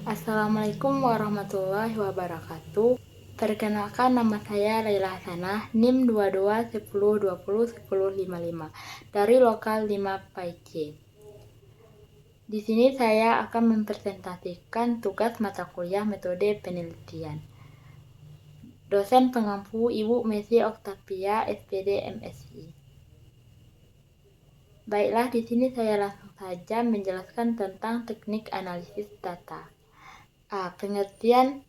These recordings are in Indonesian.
Assalamualaikum warahmatullahi wabarakatuh. Perkenalkan, nama saya Laila Hasanah, NIM 2210201055 dari lokal 5 PAIC. Di sini saya akan mempresentasikan tugas mata kuliah metode penelitian. Dosen pengampu Ibu Messi Oktavia, SPD MSI. Baiklah, di sini saya langsung saja menjelaskan tentang teknik analisis data. Pengertian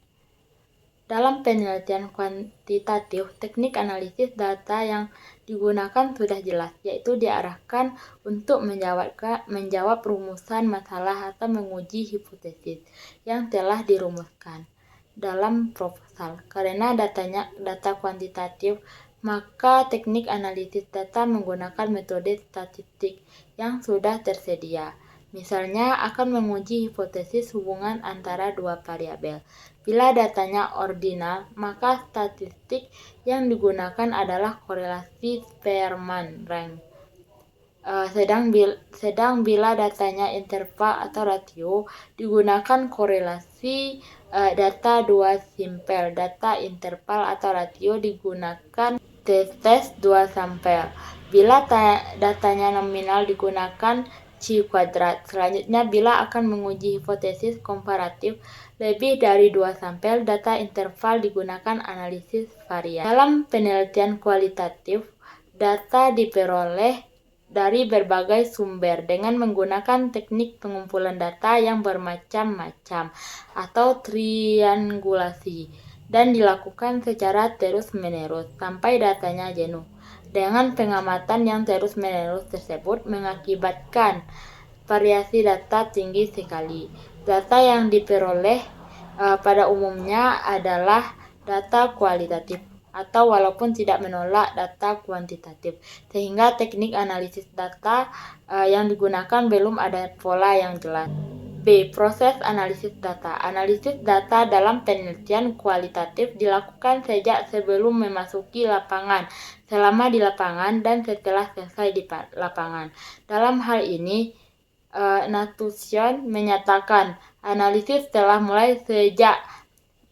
dalam penelitian kuantitatif, teknik analisis data yang digunakan sudah jelas, yaitu diarahkan untuk menjawab rumusan masalah atau menguji hipotesis yang telah dirumuskan dalam proposal. Karena data kuantitatif, maka teknik analisis data menggunakan metode statistik yang sudah tersedia. Misalnya akan menguji hipotesis hubungan antara dua variabel. Bila datanya ordinal, maka statistik yang digunakan adalah korelasi Spearman-Rank. Sedang bila datanya interval atau ratio, digunakan korelasi data dua simpel. Data interval atau ratio digunakan t-test dua sampel. Bila datanya nominal, digunakan C². Selanjutnya, bila akan menguji hipotesis komparatif lebih dari 2 sampel, data interval digunakan analisis varian. Dalam penelitian kualitatif, data diperoleh dari berbagai sumber dengan menggunakan teknik pengumpulan data yang bermacam-macam atau triangulasi, dan dilakukan secara terus-menerus sampai datanya jenuh. Dengan pengamatan yang terus-menerus tersebut mengakibatkan variasi data tinggi sekali. Data yang diperoleh pada umumnya adalah data kualitatif, atau walaupun tidak menolak data kuantitatif, sehingga teknik analisis data yang digunakan belum ada pola yang jelas. B. Proses analisis data. Analisis data dalam penelitian kualitatif dilakukan sejak sebelum memasuki lapangan, selama di lapangan, dan setelah selesai di lapangan. Dalam hal ini, Natution menyatakan analisis telah mulai sejak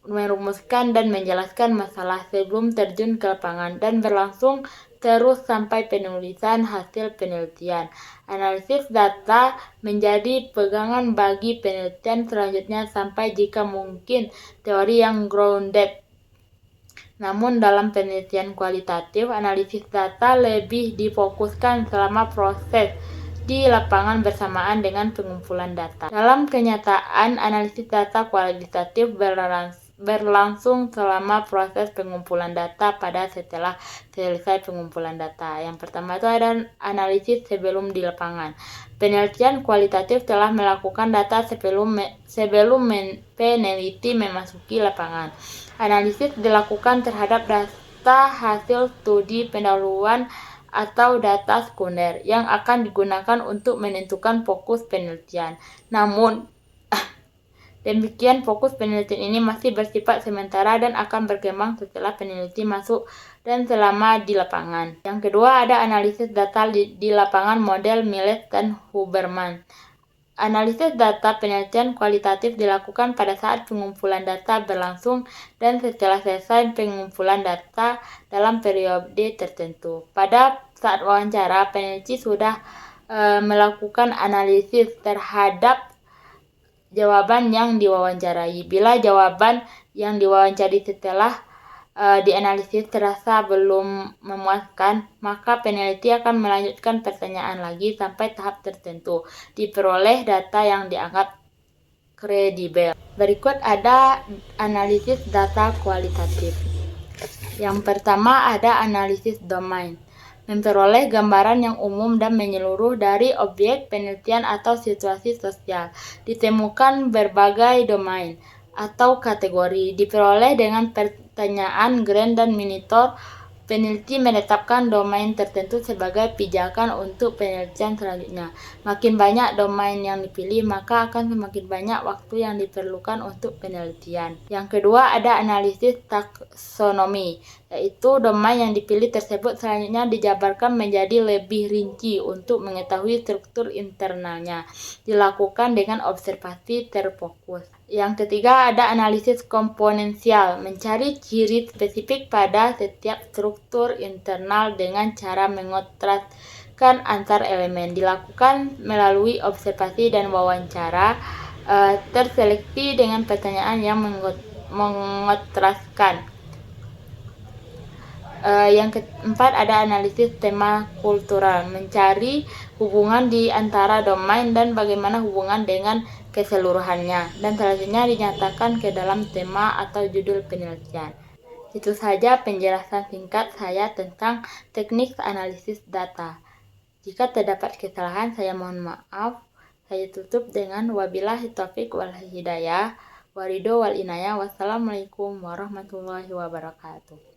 merumuskan dan menjelaskan masalah sebelum terjun ke lapangan dan berlangsung terus sampai penulisan hasil penelitian. Analisis data menjadi pegangan bagi penelitian selanjutnya sampai jika mungkin teori yang grounded. Namun dalam penelitian kualitatif, analisis data lebih difokuskan selama proses di lapangan bersamaan dengan pengumpulan data. Dalam kenyataan, analisis data kualitatif berlangsung selama proses pengumpulan data pada setelah selesai pengumpulan data. Yang pertama itu ada analisis sebelum di lapangan. Penelitian kualitatif telah melakukan data sebelum peneliti memasuki lapangan. Analisis dilakukan terhadap data hasil studi pendahuluan atau data sekunder yang akan digunakan untuk menentukan fokus penelitian. Namun, demikian fokus penelitian ini masih bersifat sementara dan akan berkembang setelah peneliti masuk dan selama di lapangan. Yang kedua ada analisis data di lapangan model Miles dan Huberman. Analisis data penelitian kualitatif dilakukan pada saat pengumpulan data berlangsung dan setelah selesai pengumpulan data dalam periode tertentu. Pada saat wawancara, peneliti sudah melakukan analisis terhadap jawaban yang diwawancarai. Bila jawaban yang diwawancari setelah dianalisis terasa belum memuaskan, maka peneliti akan melanjutkan pertanyaan lagi sampai tahap tertentu diperoleh data yang dianggap kredibel. Berikut ada analisis data kualitatif. Yang pertama ada analisis domain. Memperoleh gambaran yang umum dan menyeluruh dari objek penelitian atau situasi sosial. Ditemukan berbagai domain atau kategori. Diperoleh dengan pertanyaan grand dan monitor peneliti menetapkan domain tertentu sebagai pijakan untuk penelitian selanjutnya. Makin banyak domain yang dipilih, maka akan semakin banyak waktu yang diperlukan untuk penelitian. Yang kedua, ada analisis taksonomi, yaitu domain yang dipilih tersebut selanjutnya dijabarkan menjadi lebih rinci untuk mengetahui struktur internalnya. Dilakukan dengan observasi terfokus. Yang ketiga, ada analisis komponensial, mencari ciri spesifik pada setiap struktur internal dengan cara mengontraskan antar elemen. Dilakukan melalui observasi dan wawancara terseleksi dengan pertanyaan yang mengontraskan. Yang keempat, ada analisis tema kultural, mencari hubungan di antara domain dan bagaimana hubungan dengan keseluruhannya, dan selanjutnya dinyatakan ke dalam tema atau judul penelitian. Itu saja penjelasan singkat saya tentang teknik analisis data. Jika terdapat kesalahan, saya mohon maaf. Saya tutup dengan wabillahi taufiq wal hidayah, waridho wal inayah. Wassalamualaikum warahmatullahi wabarakatuh.